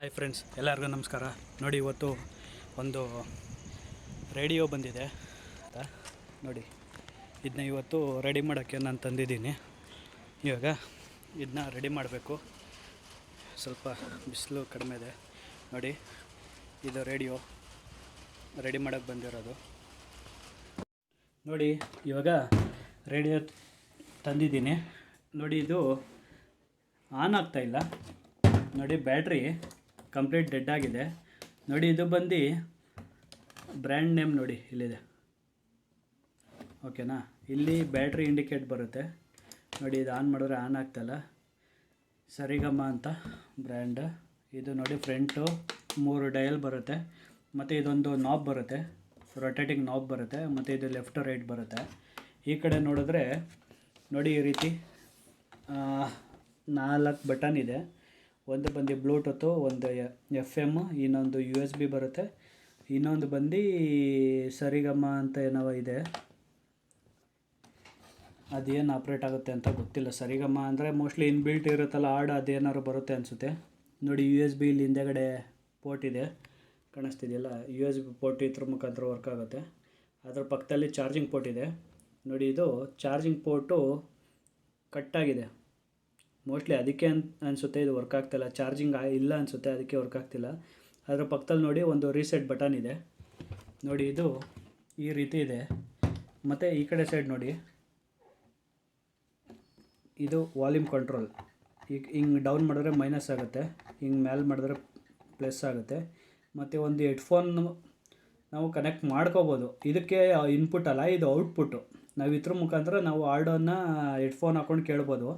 Hi friends, ಎಲ್ಲರಿಗೂ ನಮಸ್ಕಾರ. ನೋಡಿ, ಇವತ್ತು ಒಂದು ರೇಡಿಯೋ ಬಂದಿದೆ ಆಯಿತಾ. ನೋಡಿ, ಇದನ್ನ ಇವತ್ತು ರೆಡಿ ಮಾಡೋಕ್ಕೆ ನಾನು ತಂದಿದ್ದೀನಿ. ಇವಾಗ ಇದನ್ನ ರೆಡಿ ಮಾಡಬೇಕು. ಸ್ವಲ್ಪ ಬಿಸಿಲು ಕಡಿಮೆ ಇದೆ. ನೋಡಿ, ಇದು ರೇಡಿಯೋ ರೆಡಿ ಮಾಡೋಕ್ಕೆ ಬಂದಿರೋದು. ನೋಡಿ, ಇವಾಗ ರೇಡಿಯೋ ತಂದಿದ್ದೀನಿ. ನೋಡಿ, ಇದು ಆನ್ ಆಗ್ತಾಯಿಲ್ಲ. ನೋಡಿ, ಬ್ಯಾಟ್ರಿ ಕಂಪ್ಲೀಟ್ ಡೆಡ್ ಆಗಿದೆ. ನೋಡಿ, ಇದು ಬಂದು ಬ್ರ್ಯಾಂಡ್ ನೇಮ್ ನೋಡಿ ಇಲ್ಲಿದೆ, ಓಕೆನಾ. ಇಲ್ಲಿ ಬ್ಯಾಟ್ರಿ ಇಂಡಿಕೇಟ್ ಬರುತ್ತೆ. ನೋಡಿ, ಇದು ಆನ್ ಮಾಡಿದ್ರೆ ಆನ್ ಆಗ್ತಾಯಿಲ್ಲ. ಸರಿಗಮ ಅಂತ ಬ್ರ್ಯಾಂಡ್ ಇದು. ನೋಡಿ, ಫ್ರಂಟು 3 ಡಯಲ್ ಬರುತ್ತೆ, ಮತ್ತು ಇದೊಂದು ನಾಬ್ ಬರುತ್ತೆ, ರೊಟೇಟಿಂಗ್ ನಾಬ್ ಬರುತ್ತೆ, ಮತ್ತು ಇದು ಲೆಫ್ಟ್ ರೈಟ್ ಬರುತ್ತೆ. ಈ ಕಡೆ ನೋಡಿದ್ರೆ ನೋಡಿ, ಈ ರೀತಿ 4 ಬಟನ್ ಇದೆ. ಒಂದು ಬಂದು ಬ್ಲೂಟೂತು, ಒಂದು FM, ಇನ್ನೊಂದು USB ಬರುತ್ತೆ, ಇನ್ನೊಂದು ಬಂದು ಸರಿಗಮ ಅಂತ ಏನೋ ಇದೆ. ಅದೇನು ಆಪ್ರೇಟ್ ಆಗುತ್ತೆ ಅಂತ ಗೊತ್ತಿಲ್ಲ. ಸರಿಗಮ ಅಂದರೆ ಮೋಸ್ಟ್ಲಿ ಇನ್ಬಿಲ್ಟ್ ಇರುತ್ತಲ್ಲ, ಹಾಡು ಅದೇನಾದ್ರು ಬರುತ್ತೆ ಅನಿಸುತ್ತೆ. ನೋಡಿ, USB ಇಲ್ಲಿ ಹಿಂದೆಗಡೆ ಪೋರ್ಟ್ ಇದೆ, ಕಾಣಿಸ್ತಿದೆಯಲ್ಲ. USB ಪೋರ್ಟ್ ಇದ್ರ ಮುಖಾಂತರ ವರ್ಕ್ ಆಗುತ್ತೆ. ಅದರ ಪಕ್ಕದಲ್ಲಿ ಚಾರ್ಜಿಂಗ್ ಪೋರ್ಟ್ ಇದೆ. ನೋಡಿ, ಇದು ಚಾರ್ಜಿಂಗ್ ಪೋರ್ಟು ಕಟ್ಟಾಗಿದೆ. ಮೋಸ್ಟ್ಲಿ ಅದಕ್ಕೆ ಅನಿಸುತ್ತೆ ಇದು ವರ್ಕ್ ಆಗ್ತಿಲ್ಲ. ಚಾರ್ಜಿಂಗ್ ಇಲ್ಲ ಅನಿಸುತ್ತೆ, ಅದಕ್ಕೆ ವರ್ಕ್ ಆಗ್ತಿಲ್ಲ. ಅದರ ಪಕ್ಕದಲ್ಲಿ ನೋಡಿ ಒಂದು ರೀಸೆಟ್ ಬಟನ್ ಇದೆ. ನೋಡಿ, ಇದು ಈ ರೀತಿ ಇದೆ. ಮತ್ತು ಈ ಕಡೆ ಸೈಡ್ ನೋಡಿ, ಇದು ವಾಲ್ಯೂಮ್ ಕಂಟ್ರೋಲ್. ಈಗ ಹಿಂಗೆ ಡೌನ್ ಮಾಡಿದ್ರೆ ಮೈನಸ್ ಆಗುತ್ತೆ, ಹಿಂಗೆ ಮೇಲೆ ಮಾಡಿದ್ರೆ ಪ್ಲಸ್ ಆಗುತ್ತೆ. ಮತ್ತು ಒಂದು ಹೆಡ್ಫೋನ್ ನಾವು ಕನೆಕ್ಟ್ ಮಾಡ್ಕೋಬೋದು. ಇದಕ್ಕೆ ಇನ್ಪುಟ್ ಅಲ್ಲ, ಇದು ಔಟ್ಪುಟ್ಟು. ನಾವು ಇದ್ರ ಮುಖಾಂತರ ನಾವು ಹಾಡನ್ನು ಹೆಡ್ಫೋನ್ ಹಾಕ್ಕೊಂಡು ಕೇಳ್ಬೋದು.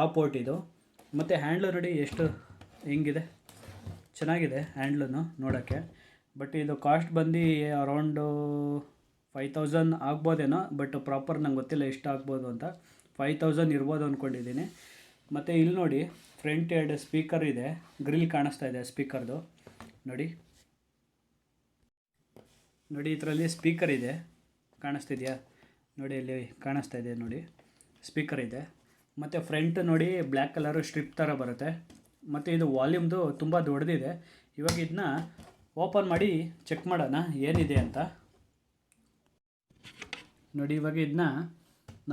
ಆ ಪೋರ್ಟ್ ಇದು. ಮತ್ತು ಹ್ಯಾಂಡ್ಲು ನೋಡಿ ಎಷ್ಟು ಹೆಂಗಿದೆ, ಚೆನ್ನಾಗಿದೆ ಹ್ಯಾಂಡ್ಲು ನೋಡೋಕ್ಕೆ. ಬಟ್ ಇದು ಕಾಸ್ಟ್ ಬಂದು ಅರೌಂಡು 5000 ಆಗ್ಬೋದೇನೋ, ಬಟ್ ಪ್ರಾಪರ್ ನಂಗೆ ಗೊತ್ತಿಲ್ಲ ಎಷ್ಟು ಆಗ್ಬೋದು ಅಂತ. 5000 ಇರ್ಬೋದು ಅಂದ್ಕೊಂಡಿದ್ದೀನಿ. ಮತ್ತು ಇಲ್ಲಿ ನೋಡಿ, ಫ್ರಂಟ್ 2 ಸ್ಪೀಕರ್ ಇದೆ, ಗ್ರಿಲ್ ಕಾಣಿಸ್ತಾ ಇದೆ ಸ್ಪೀಕರ್ದು. ನೋಡಿ, ಇದರಲ್ಲಿ ಸ್ಪೀಕರ್ ಇದೆ, ಕಾಣಿಸ್ತಿದೆಯಾ? ನೋಡಿ, ಇಲ್ಲಿ ಕಾಣಿಸ್ತಾ ಇದೆ ನೋಡಿ, ಸ್ಪೀಕರ್ ಇದೆ. ಮತ್ತು ಫ್ರಂಟ್ ನೋಡಿ, ಬ್ಲ್ಯಾಕ್ ಕಲರು ಸ್ಟ್ರಿಪ್ ಥರ ಬರುತ್ತೆ. ಮತ್ತು ಇದು ವಾಲ್ಯೂಮ್ದು ತುಂಬ ದೊಡ್ಡದಿದೆ. ಇವಾಗ ಇದನ್ನ ಓಪನ್ ಮಾಡಿ ಚೆಕ್ ಮಾಡೋಣ ಏನಿದೆ ಅಂತ. ನೋಡಿ, ಇವಾಗ ಇದನ್ನ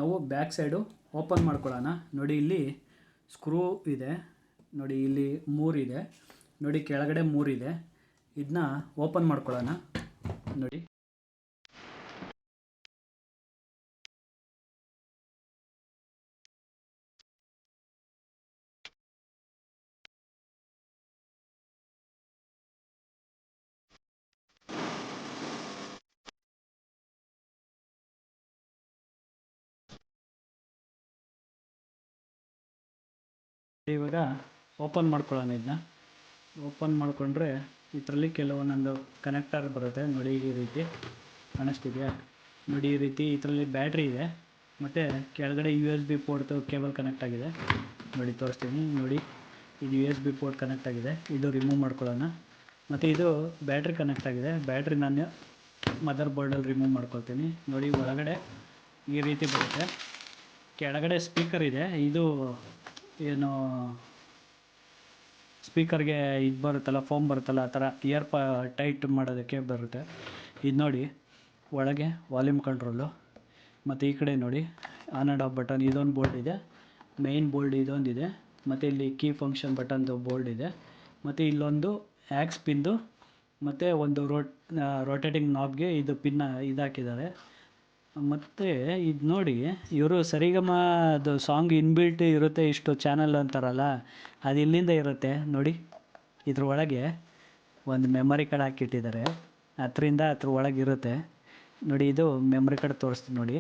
ನಾವು ಬ್ಯಾಕ್ ಸೈಡು ಓಪನ್ ಮಾಡ್ಕೊಳ್ಳೋಣ. ನೋಡಿ, ಇಲ್ಲಿ ಸ್ಕ್ರೂ ಇದೆ. ನೋಡಿ, ಇಲ್ಲಿ 3 ಇದೆ. ನೋಡಿ, ಕೆಳಗಡೆ 3 ಇದೆ. ಇದನ್ನ ಓಪನ್ ಮಾಡ್ಕೊಳ್ಳೋಣ. ನೋಡಿ, ಇವಾಗ ಓಪನ್ ಮಾಡ್ಕೊಳ್ಳೋಣ. ಇದನ್ನ ಓಪನ್ ಮಾಡಿಕೊಂಡ್ರೆ ಇದರಲ್ಲಿ ಕೆಲವೊಂದೊಂದು ಕನೆಕ್ಟರ್ ಬರುತ್ತೆ. ನೋಡಿ, ಈ ರೀತಿ ಕಾಣಿಸ್ತಿದೆಯಾ? ನೋಡಿ, ಈ ರೀತಿ ಇದರಲ್ಲಿ ಬ್ಯಾಟ್ರಿ ಇದೆ, ಮತ್ತು ಕೆಳಗಡೆ USB ಪೋರ್ಟ್ದು ಕೇಬಲ್ ಕನೆಕ್ಟ್ ಆಗಿದೆ. ನೋಡಿ, ತೋರಿಸ್ತೀನಿ. ನೋಡಿ, ಇದು USB ಪೋರ್ಟ್ ಕನೆಕ್ಟ್ ಆಗಿದೆ. ಇದು ರಿಮೂವ್ ಮಾಡ್ಕೊಳ್ಳೋಣ. ಮತ್ತು ಇದು ಬ್ಯಾಟ್ರಿ ಕನೆಕ್ಟ್ ಆಗಿದೆ. ಬ್ಯಾಟ್ರಿ ನಾನು ಮದರ್ ಬೋರ್ಡಲ್ಲಿ ರಿಮೂವ್ ಮಾಡ್ಕೊಳ್ತೀನಿ. ನೋಡಿ, ಒಳಗಡೆ ಈ ರೀತಿ ಬರುತ್ತೆ. ಕೆಳಗಡೆ ಸ್ಪೀಕರ್ ಇದೆ. ಇದು ಏನು ಸ್ಪೀಕರ್ಗೆ ಇದು ಬರುತ್ತಲ್ಲ, ಫೋಮ್ ಬರುತ್ತಲ್ಲ, ಆ ಥರ ಟೈಟ್ ಮಾಡೋದಕ್ಕೆ ಬರುತ್ತೆ. ಇದು ನೋಡಿ, ಒಳಗೆ ವಾಲ್ಯೂಮ್ ಕಂಟ್ರೋಲು. ಮತ್ತು ಈ ಕಡೆ ನೋಡಿ, ಆನ್ ಆ್ಯಂಡ್ ಆಫ್ ಬಟನ್, ಇದೊಂದು ಬೋಲ್ಡ್ ಇದೆ. ಮೇಯ್ನ್ ಬೋಲ್ಡ್ ಇದೊಂದಿದೆ. ಮತ್ತು ಇಲ್ಲಿ ಕೀ ಫಂಕ್ಷನ್ ಬಟನ್ದು ಬೋಲ್ಡ್ ಇದೆ. ಮತ್ತು ಇಲ್ಲೊಂದು ಆ್ಯಕ್ಸ್ ಪಿನ್ದು, ಮತ್ತು ಒಂದು ರೊಟೇಟಿಂಗ್ ನಾಬ್ಗೆ ಇದು ಪಿನ್ನ ಇದಾಕಿದ್ದಾರೆ. ಮತ್ತು ಇದು ನೋಡಿ, ಇವರು ಸರಿಗಮ ಅದು ಸಾಂಗ್ ಇನ್ಬಿಲ್ಟ್ ಇರುತ್ತೆ, ಇಷ್ಟು ಚಾನಲ್ ಅಂತಾರಲ್ಲ, ಅದು ಇಲ್ಲಿಂದ ಇರುತ್ತೆ. ನೋಡಿ, ಇದ್ರ ಒಳಗೆ ಒಂದು ಮೆಮರಿ ಕಾರ್ಡ್ ಹಾಕಿಟ್ಟಿದ್ದಾರೆ. ಅದ್ರ ಒಳಗೆ ಇರುತ್ತೆ. ನೋಡಿ, ಇದು ಮೆಮರಿ ಕಾರ್ಡ್ ತೋರಿಸ್ತೀನಿ ನೋಡಿ.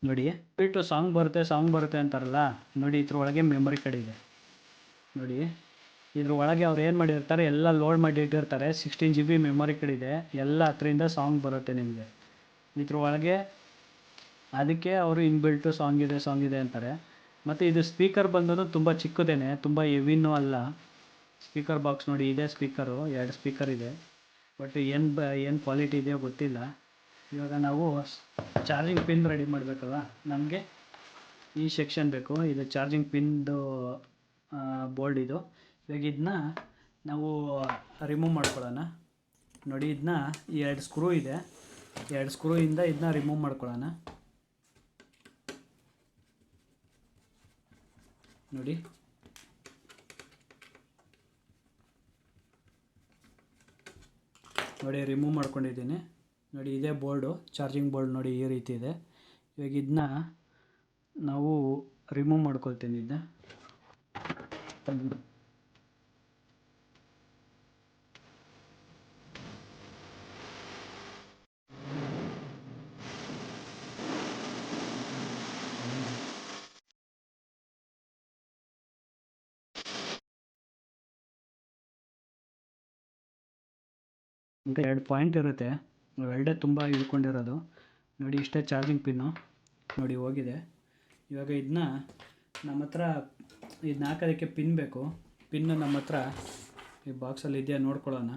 ನೋಡಿ, ಬಿಟ್ಟು ಸಾಂಗ್ ಬರುತ್ತೆ ಅಂತಾರಲ್ಲ, ನೋಡಿ ಇದ್ರ ಒಳಗೆ ಮೆಮರಿ ಕಾರ್ಡ್ ಇದೆ. ನೋಡಿ, ಇದ್ರ ಒಳಗೆ ಅವ್ರು ಏನು ಮಾಡಿರ್ತಾರೆ, ಎಲ್ಲ ಲೋಡ್ ಮಾಡಿ ಇಟ್ಟಿರ್ತಾರೆ. 16 GB ಮೆಮೊರಿ ಕಾರ್ಡ್ ಇದೆ. ಎಲ್ಲ ಅದರಿಂದ ಸಾಂಗ್ ಬರುತ್ತೆ ನಿಮಗೆ ಇದ್ರ ಒಳಗೆ. ಅದಕ್ಕೆ ಅವರು ಇನ್ಬಿಲ್ಟು ಸಾಂಗ್ ಇದೆ ಅಂತಾರೆ. ಮತ್ತು ಇದು ಸ್ಪೀಕರ್ ಬಂದದ್ದು ತುಂಬ ಚಿಕ್ಕದೇನೆ, ತುಂಬ ಹೆವಿನೂ ಅಲ್ಲ. ಸ್ಪೀಕರ್ ಬಾಕ್ಸ್ ನೋಡಿ, ಇದೆ ಸ್ಪೀಕರು, 2 ಸ್ಪೀಕರ್ ಇದೆ. ಬಟ್ ಏನು ಕ್ವಾಲಿಟಿ ಇದೆಯೋ ಗೊತ್ತಿಲ್ಲ. ಇವಾಗ ನಾವು ಚಾರ್ಜಿಂಗ್ ಪಿನ್ ರೆಡಿ ಮಾಡಬೇಕಲ್ವ, ನಮಗೆ ಈ ಸೆಕ್ಷನ್ ಬೇಕು. ಇದು ಚಾರ್ಜಿಂಗ್ ಪಿನ್ದು ಬೋರ್ಡ್ ಇದು. ಇವಾಗ ಇದನ್ನ ನಾವು ರಿಮೂವ್ ಮಾಡ್ಕೊಳ್ಳೋಣ. ನೋಡಿ, ಇದನ್ನ 2 ಸ್ಕ್ರೂ ಇದೆ, 2 ಸ್ಕ್ರೂಯಿಂದ ಇದನ್ನ ರಿಮೂವ್ ಮಾಡ್ಕೊಳ್ಳೋಣ. ನೋಡಿ, ರಿಮೂವ್ ಮಾಡ್ಕೊಂಡಿದ್ದೀನಿ. ನೋಡಿ, ಇದೇ ಬೋರ್ಡು, ಚಾರ್ಜಿಂಗ್ ಬೋರ್ಡ್ ನೋಡಿ ಈ ರೀತಿ ಇದೆ. ಇವಾಗ ಇದನ್ನ ನಾವು ರಿಮೂವ್ ಮಾಡ್ಕೊಳ್ತೀನಿ. ಇದನ್ನ ಅಂತ 2 ಪಾಯಿಂಟ್ ಇರುತ್ತೆ, ವೆಲ್ಡೇ ತುಂಬ ಇಳ್ಕೊಂಡಿರೋದು. ನೋಡಿ, ಇಷ್ಟೇ ಚಾರ್ಜಿಂಗ್ ಪಿನ್ನು ನೋಡಿ ಹೋಗಿದೆ. ಇವಾಗ ಇದನ್ನ ನಮ್ಮ ಹತ್ರ ಇದನ್ನ ಹಾಕೋದಕ್ಕೆ ಪಿನ್ ಬೇಕು. ಪಿನ್ನು ನಮ್ಮ ಹತ್ರ ಈ ಬಾಕ್ಸಲ್ಲಿ ಇದೆಯಾ ನೋಡ್ಕೊಳ್ಳೋಣ.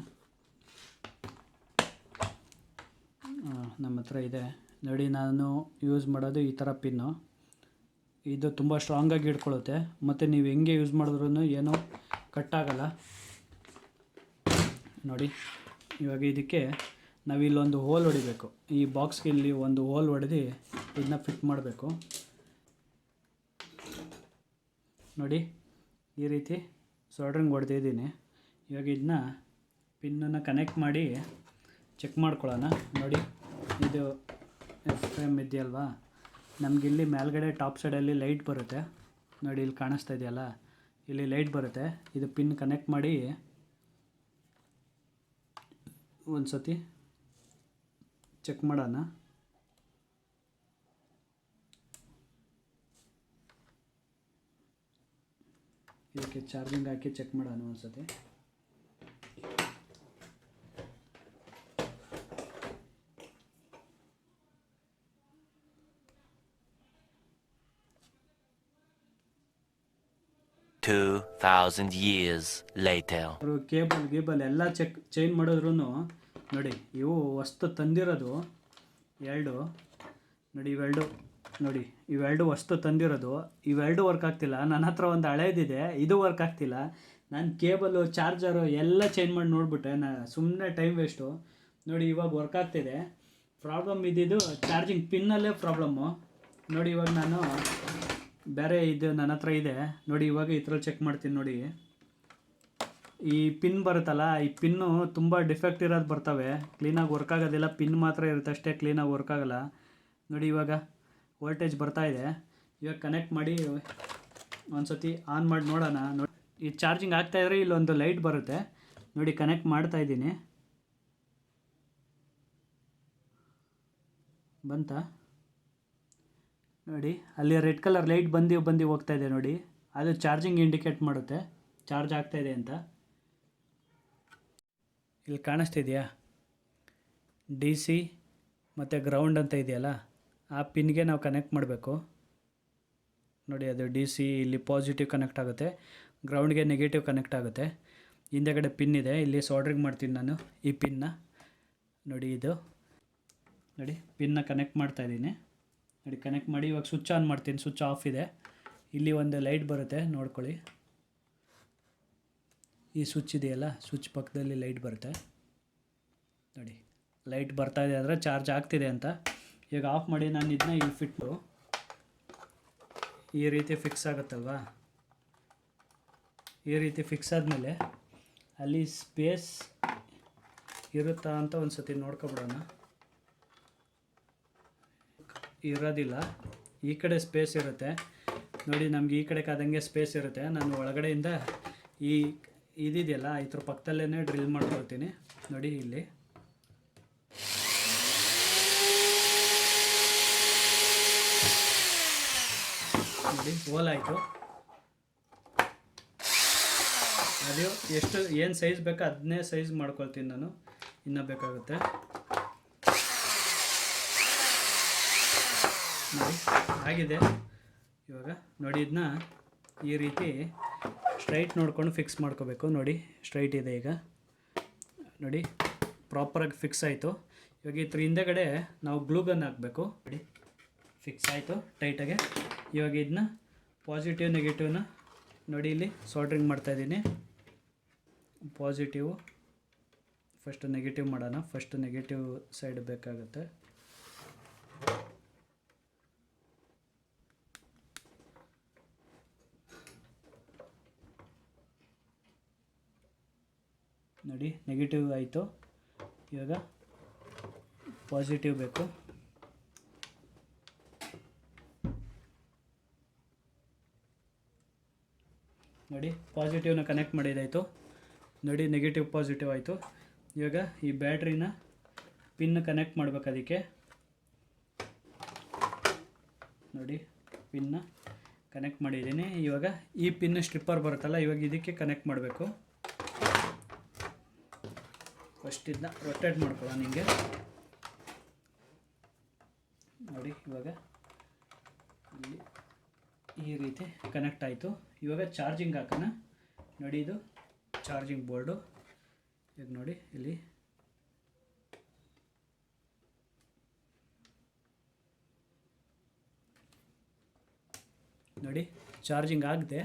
ನಮ್ಮ ಹತ್ರ ಇದೆ ನೋಡಿ. ನಾನು ಯೂಸ್ ಮಾಡೋದು ಈ ಥರ ಪಿನ್ನು. ಇದು ತುಂಬ ಸ್ಟ್ರಾಂಗಾಗಿ ಹಿಡ್ಕೊಳ್ಳುತ್ತೆ, ಮತ್ತು ನೀವು ಹೆಂಗೆ ಯೂಸ್ ಮಾಡಿದ್ರೂ ಏನೂ ಕಟ್ಟಾಗಲ್ಲ. ನೋಡಿ, ಇವಾಗ ಇದಕ್ಕೆ ನಾವಿಲ್ಲೊಂದು ಹೋಲ್ ಹೊಡಿಬೇಕು. ಈ ಬಾಕ್ಸ್ಗೆ ಇಲ್ಲಿ ಒಂದು ಹೋಲ್ ಹೊಡೆದು ಇದನ್ನ ಫಿಟ್ ಮಾಡಬೇಕು. ನೋಡಿ, ಈ ರೀತಿ ಸಾಲ್ಡ್ರಿಂಗ್ ಹೊಡೆದಿದ್ದೀನಿ. ಇವಾಗ ಇದನ್ನ ಪಿನ್ನನ್ನು ಕನೆಕ್ಟ್ ಮಾಡಿ ಚೆಕ್ ಮಾಡ್ಕೊಳ್ಳೋಣ. ನೋಡಿ, ಇದು FM ಇದೆಯಲ್ವಾ, ನಮಗಿಲ್ಲಿ ಮೇಲ್ಗಡೆ ಟಾಪ್ ಸೈಡಲ್ಲಿ ಲೈಟ್ ಬರುತ್ತೆ. ನೋಡಿ, ಇಲ್ಲಿ ಕಾಣಿಸ್ತಾ ಇದೆಯಲ್ಲ, ಇಲ್ಲಿ ಲೈಟ್ ಬರುತ್ತೆ. ಇದು ಪಿನ್ ಕನೆಕ್ಟ್ ಮಾಡಿ ಒಂದು ಸತಿ ಚೆಕ್ ಮಾಡೋಣ. ಇದಕ್ಕೆ ಚಾರ್ಜಿಂಗ್ ಹಾಕಿ ಚೆಕ್ ಮಾಡೋಣ ಒಂದು ಸತಿ. years later. ಕೇಬಲ್ ಎಲ್ಲ ಚೇಂಜ್ ಮಾಡಿದ್ರು ನೋಡಿ, ಇವು ವಸ್ತು ತಂದಿರೋದು 2 ನೋಡಿ. ಇವೆರಡು ವಸ್ತು ತಂದಿರೋದು, ಇವೆರಡು ವರ್ಕ್ ಆಗ್ತಿಲ್ಲ. ನನ್ನ ಹತ್ರ ಒಂದು ಹಳೇದಿದೆ, ಇದು ವರ್ಕ್ ಆಗ್ತಿಲ್ಲ. ನಾನು ಕೇಬಲು, ಚಾರ್ಜರು ಎಲ್ಲ ಚೇಂಜ್ ಮಾಡಿ ನೋಡಿಬಿಟ್ಟೆ. ಸುಮ್ಮನೆ ಟೈಮ್ ವೇಸ್ಟು. ನೋಡಿ, ಇವಾಗ ವರ್ಕ್ ಆಗ್ತಿದೆ. ಪ್ರಾಬ್ಲಮ್ ಇದ್ದಿದ್ದು ಚಾರ್ಜಿಂಗ್ ಪಿನ್ನಲ್ಲೇ ಪ್ರಾಬ್ಲಮ್ಮು. ನೋಡಿ, ಇವಾಗ ನಾನು ಬೇರೆ ಇದು ನನ್ನ ಹತ್ರ ಇದೆ ನೋಡಿ. ಇವಾಗ ಇದ್ರಲ್ಲಿ ಚೆಕ್ ಮಾಡ್ತೀನಿ. ನೋಡಿ, ಈ ಪಿನ್ ಬರುತ್ತಲ್ಲ, ಈ ಪಿನ್ನು ತುಂಬ ಡಿಫೆಕ್ಟ್ ಇರೋದು ಬರ್ತವೆ, ಕ್ಲೀನಾಗಿ ವರ್ಕ್ ಆಗೋದಿಲ್ಲ. ಪಿನ್ ಮಾತ್ರ ಇರುತ್ತೆ ಅಷ್ಟೇ, ಕ್ಲೀನಾಗಿ ವರ್ಕ್ ಆಗೋಲ್ಲ. ನೋಡಿ, ಇವಾಗ ವೋಲ್ಟೇಜ್ ಬರ್ತಾ ಇದೆ. ಇವಾಗ ಕನೆಕ್ಟ್ ಮಾಡಿ ಒಂದು ಸತಿ ಆನ್ ಮಾಡಿ ನೋಡೋಣ. ನೋಡಿ, ಈ ಚಾರ್ಜಿಂಗ್ ಆಗ್ತಾಯಿದ್ರೆ ಇಲ್ಲೊಂದು ಲೈಟ್ ಬರುತ್ತೆ ನೋಡಿ. ಕನೆಕ್ಟ್ ಮಾಡ್ತಾಯಿದ್ದೀನಿ. ಬಂತಾ ನೋಡಿ, ಅಲ್ಲಿ ರೆಡ್ ಕಲರ್ ಲೈಟ್ ಬಂದು ಹೋಗ್ತಾ ಇದೆ ನೋಡಿ. ಅದು ಚಾರ್ಜಿಂಗ್ ಇಂಡಿಕೇಟ್ ಮಾಡುತ್ತೆ ಚಾರ್ಜ್ ಆಗ್ತಾಯಿದೆ ಅಂತ. ಇಲ್ಲಿ ಕಾಣಿಸ್ತಿದೆಯಾ, DC ಮತ್ತು ಗ್ರೌಂಡ್ ಅಂತ ಇದೆಯಲ್ಲ, ಆ ಪಿನ್ಗೆ ನಾವು ಕನೆಕ್ಟ್ ಮಾಡಬೇಕು. ನೋಡಿ, ಅದು DC ಇಲ್ಲಿ ಪಾಸಿಟಿವ್ ಕನೆಕ್ಟ್ ಆಗುತ್ತೆ, ಗ್ರೌಂಡ್ಗೆ ನೆಗೆಟಿವ್ ಕನೆಕ್ಟ್ ಆಗುತ್ತೆ. ಹಿಂದೆಗಡೆ ಪಿನ್ ಇದೆ, ಇಲ್ಲಿ ಸಾಲ್ಡ್ರಿಂಗ್ ಮಾಡ್ತೀನಿ ನಾನು ಈ ಪಿನ್ನ. ನೋಡಿ, ಇದು ನೋಡಿ ಪಿನ್ನ ಕನೆಕ್ಟ್ ಮಾಡ್ತಾಯಿದ್ದೀನಿ. ನೋಡಿ, ಕನೆಕ್ಟ್ ಮಾಡಿ ಇವಾಗ ಸ್ವಿಚ್ ಆನ್ ಮಾಡ್ತೀನಿ. ಸ್ವಿಚ್ ಆಫ್ ಇದೆ. ಇಲ್ಲಿ ಒಂದು ಲೈಟ್ ಬರುತ್ತೆ ನೋಡ್ಕೊಳ್ಳಿ. ಈ ಸ್ವಿಚ್ ಇದೆಯಲ್ಲ, ಸ್ವಿಚ್ ಪಕ್ಕದಲ್ಲಿ ಲೈಟ್ ಬರುತ್ತೆ ನೋಡಿ. ಲೈಟ್ ಬರ್ತಾ ಇದೆ ಅಂದರೆ ಚಾರ್ಜ್ ಆಗ್ತಿದೆ ಅಂತ. ಈಗ ಆಫ್ ಮಾಡಿ ನಾನು ಇದನ್ನ ಇಲ್ಲಿ ಫಿಟ್ಟು ಈ ರೀತಿ ಫಿಕ್ಸ್ ಆಗುತ್ತಲ್ವಾ. ಈ ರೀತಿ ಫಿಕ್ಸ್ ಆದಮೇಲೆ ಅಲ್ಲಿ ಸ್ಪೇಸ್ ಇರುತ್ತಾ ಅಂತ ಒಂದು ಸತಿ ನೋಡ್ಕೊಬಿಡೋಣ. ಇರೋದಿಲ್ಲ, ಈ ಕಡೆ ಸ್ಪೇಸ್ ಇರುತ್ತೆ ನೋಡಿ. ನಮಗೆ ಈ ಕಡೆ ಕಾದಂಗೆ ಸ್ಪೇಸ್ ಇರುತ್ತೆ. ನಾನು ಒಳಗಡೆಯಿಂದ ಈ ಇದಿದೆಯಲ್ಲ, ಇದ್ರ ಪಕ್ಕದಲ್ಲೇ ಡ್ರಿಲ್ ಮಾಡ್ಕೊಳ್ತೀನಿ ನೋಡಿ. ಇಲ್ಲಿ ನೋಡಿ ಹೋಲ್ ಆಯಿತು. ಅದು ಏನು ಸೈಜ್ ಬೇಕೋ ಅದನ್ನೇ ಸೈಜ್ ಮಾಡ್ಕೊಳ್ತೀನಿ ನಾನು. ಇನ್ನೂ ಬೇಕಾಗುತ್ತೆ ನೋಡಿ, ಆಗಿದೆ. ಇವಾಗ ನೋಡಿ, ಇದನ್ನ ಈ ರೀತಿ ಸ್ಟ್ರೈಟ್ ನೋಡ್ಕೊಂಡು ಫಿಕ್ಸ್ ಮಾಡ್ಕೋಬೇಕು. ನೋಡಿ, ಸ್ಟ್ರೈಟ್ ಇದೆ ಈಗ ನೋಡಿ, ಪ್ರಾಪರಾಗಿ ಫಿಕ್ಸ್ ಆಯಿತು. ಇವಾಗ ಇದ್ರ ಹಿಂದೆಗಡೆ ನಾವು ಗ್ಲೂಗನ್ ಹಾಕಬೇಕು. ನೋಡಿ ಫಿಕ್ಸ್ ಆಯಿತು ಟೈಟಾಗೆ. ಇವಾಗ ಇದನ್ನ ಪಾಸಿಟಿವ್ ನೆಗೆಟಿವ್ನ ನೋಡಿ ಇಲ್ಲಿ ಸಾಲ್ಡ್ರಿಂಗ್ ಮಾಡ್ತಾಯಿದ್ದೀನಿ. ಪಾಸಿಟಿವ್ ಫಸ್ಟು ನೆಗೆಟಿವ್ ಮಾಡೋಣ. ಫಸ್ಟು ನೆಗೆಟಿವ್ ಸೈಡ್ ಬೇಕಾಗುತ್ತೆ. ನೋಡಿ ನೆಗೆಟಿವ್ ಆಯಿತು. ಇವಾಗ ಪಾಸಿಟಿವ್ ಬೇಕು. ನೋಡಿ ಪಾಸಿಟಿವ್ನ ಕನೆಕ್ಟ್ ಮಾಡಿದಾಯಿತು. ನೋಡಿ ನೆಗೆಟಿವ್ ಪಾಸಿಟಿವ್ ಆಯಿತು. ಇವಾಗ ಈ ಬ್ಯಾಟ್ರಿನ ಪಿನ್ ಕನೆಕ್ಟ್ ಮಾಡಬೇಕು. ಅದಕ್ಕೆ ನೋಡಿ ಪಿನ್ನ ಕನೆಕ್ಟ್ ಮಾಡಿದ್ದೀನಿ. ಇವಾಗ ಈ ಪಿನ್ ಸ್ಟ್ರಿಪ್ಪರ್ ಬರುತ್ತಲ್ಲ, ಇವಾಗ ಇದಕ್ಕೆ ಕನೆಕ್ಟ್ ಮಾಡಬೇಕು. ಫಸ್ಟ್ ಇದನ್ನ ರೊಟೇಟ್ ಮಾಡ್ಕೊಳ್ಳೋಣ ನಿಮಗೆ. ನೋಡಿ ಇವಾಗ ಇಲ್ಲಿ ಈ ರೀತಿ ಕನೆಕ್ಟ್ ಆಯಿತು. ಇವಾಗ ಚಾರ್ಜಿಂಗ್ ಹಾಕೋಣ. ನೋಡಿ ಇದು ಚಾರ್ಜಿಂಗ್ ಬೋರ್ಡು. ಈಗ ನೋಡಿ ಇಲ್ಲಿ ನೋಡಿ ಚಾರ್ಜಿಂಗ್ ಆಗಿದೆ.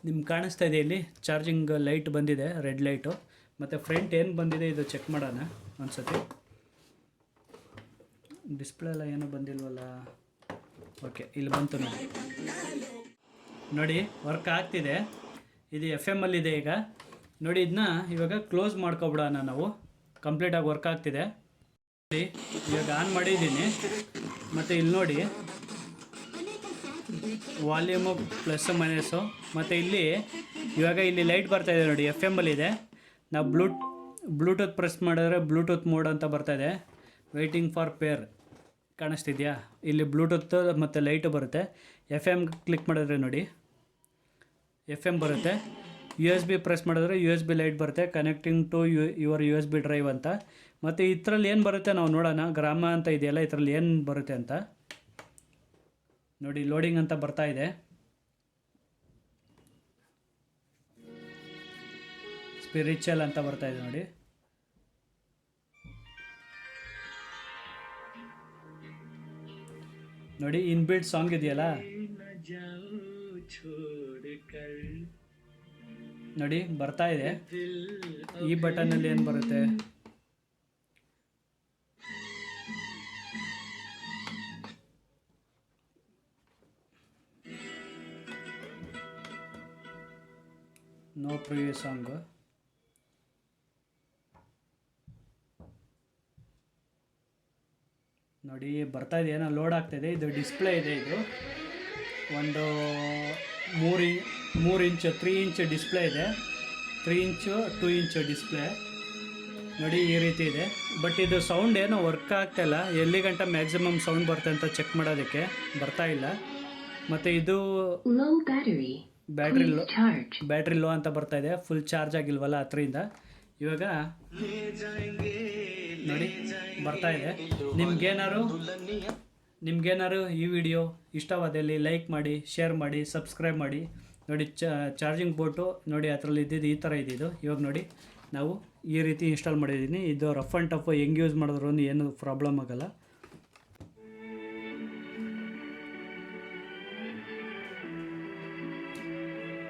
ನಿಮ್ಗೆ ಕಾಣಿಸ್ತಾ ಇದೆ ಇಲ್ಲಿ ಚಾರ್ಜಿಂಗ್ ಲೈಟ್ ಬಂದಿದೆ, ರೆಡ್ ಲೈಟು. ಮತ್ತು ಫ್ರಂಟ್ ಏನು ಬಂದಿದೆ ಇದು ಚೆಕ್ ಮಾಡೋಣ ಒಂದ್ಸತಿ. ಡಿಸ್ಪ್ಲೇ ಎಲ್ಲ ಏನೂ ಬಂದಿಲ್ವಲ್ಲ. ಓಕೆ ಇಲ್ಲಿ ಬಂತು ನೋಡಿ. ನೋಡಿ ವರ್ಕ್ ಆಗ್ತಿದೆ. ಇದು FM ಅಲ್ಲಿದೆ ಈಗ. ನೋಡಿ ಇದನ್ನ ಇವಾಗ ಕ್ಲೋಸ್ ಮಾಡ್ಕೊಬಿಡೋಣ ನಾವು. ಕಂಪ್ಲೀಟಾಗಿ ವರ್ಕ್ ಆಗ್ತಿದೆ. ನೋಡಿ ಇವಾಗ ಆನ್ ಮಾಡಿದ್ದೀನಿ. ಮತ್ತು ಇಲ್ಲಿ ನೋಡಿ ವಾಲ್ಯೂಮು ಪ್ಲಸ್ ಮೈನಸ್ಸು. ಮತ್ತು ಇಲ್ಲಿ ಇವಾಗ ಇಲ್ಲಿ ಲೈಟ್ ಬರ್ತಾಯಿದೆ ನೋಡಿ, FM ಅಲ್ಲಿದೆ. ನಾವು ಬ್ಲೂಟೂತ್ ಪ್ರೆಸ್ ಮಾಡಿದ್ರೆ ಬ್ಲೂಟೂತ್ ಮೋಡ್ ಅಂತ ಬರ್ತಾಯಿದೆ. ವೆಯ್ಟಿಂಗ್ ಫಾರ್ ಪೇರ್ ಕಾಣಿಸ್ತಿದೆಯಾ? ಇಲ್ಲಿ ಬ್ಲೂಟೂತ್ ಮತ್ತು ಲೈಟು ಬರುತ್ತೆ. FM ಕ್ಲಿಕ್ ಮಾಡಿದ್ರೆ ನೋಡಿ FM ಬರುತ್ತೆ. USB ಪ್ರೆಸ್ ಮಾಡಿದ್ರೆ USB ಲೈಟ್ ಬರುತ್ತೆ. Connecting to your USB drive ಅಂತ. ಮತ್ತು ಇದರಲ್ಲಿ ಏನು ಬರುತ್ತೆ ನಾವು ನೋಡೋಣ. ಗ್ರಾಮ ಅಂತ ಇದೆಯಲ್ಲ, ಇದರಲ್ಲಿ ಏನು ಬರುತ್ತೆ ಅಂತ ನೋಡಿ. ಲೋಡಿಂಗ್ ಅಂತ ಬರ್ತಾ ಇದೆ. ಸ್ಪಿರಿಚುವಲ್ ಅಂತ ಬರ್ತಾ ಇದೆ ನೋಡಿ. ನೋಡಿ ಇನ್ಬಿಲ್ಟ್ ಸಾಂಗ್ ಇದೆಯಲ್ಲ ನೋಡಿ ಬರ್ತಾ ಇದೆ. ಈ ಬಟನಲ್ಲಿ ಏನು ಬರುತ್ತೆ? No preview song. ನೋಡಿ ಬರ್ತಾ ಇದೆ, ಏನೋ ಲೋಡ್ ಆಗ್ತಾಯಿದೆ. ಇದು ಡಿಸ್ಪ್ಲೇ ಇದೆ. ಇದು ಒಂದು 3 ಇಂಚ್ 3 ಇಂಚ್ ಡಿಸ್ಪ್ಲೇ ಇದೆ. 3 ಇಂಚು 2 ಇಂಚ್ ಡಿಸ್ಪ್ಲೇ ನೋಡಿ ಈ ರೀತಿ ಇದೆ. ಬಟ್ ಇದು ಸೌಂಡ್ ಏನೋ ವರ್ಕ್ ಆಗ್ತಾಯಿಲ್ಲ. ಎಲ್ಲಿ ಗಂಟ ಮ್ಯಾಕ್ಸಿಮಮ್ ಸೌಂಡ್ ಬರುತ್ತೆ ಅಂತ ಚೆಕ್ ಮಾಡೋದಕ್ಕೆ ಬರ್ತಾ ಇಲ್ಲ. ಮತ್ತು ಇದು ಬ್ಯಾಟ್ರಿ ಲೋ ಅಂತ ಬರ್ತಾ ಇದೆ. ಫುಲ್ ಚಾರ್ಜ್ ಆಗಿಲ್ವಲ್ಲ ಅದರಿಂದ. ಇವಾಗ ನೋಡಿ ಬರ್ತಾ ಇದೆ. ನಿಮ್ಗೇನಾರು ಈ ವಿಡಿಯೋ ಇಷ್ಟವಾದಲ್ಲಿ ಲೈಕ್ ಮಾಡಿ, ಶೇರ್ ಮಾಡಿ, ಸಬ್ಸ್ಕ್ರೈಬ್ ಮಾಡಿ. ನೋಡಿ ಚಾರ್ಜಿಂಗ್ ಬೋರ್ಟು ನೋಡಿ ಅದರಲ್ಲಿ ಇದ್ದಿದ್ದು ಈ ಥರ ಇದ್ದಿದ್ದು. ಇವಾಗ ನೋಡಿ ನಾವು ಈ ರೀತಿ ಇನ್ಸ್ಟಾಲ್ ಮಾಡಿದ್ದೀನಿ. ಇದು ರಫ್ ಆ್ಯಂಡ್ ಟಫ್ ಹೆಂಗೆ ಯೂಸ್ ಮಾಡಿದ್ರು ಏನು ಪ್ರಾಬ್ಲಮ್ ಆಗೋಲ್ಲ.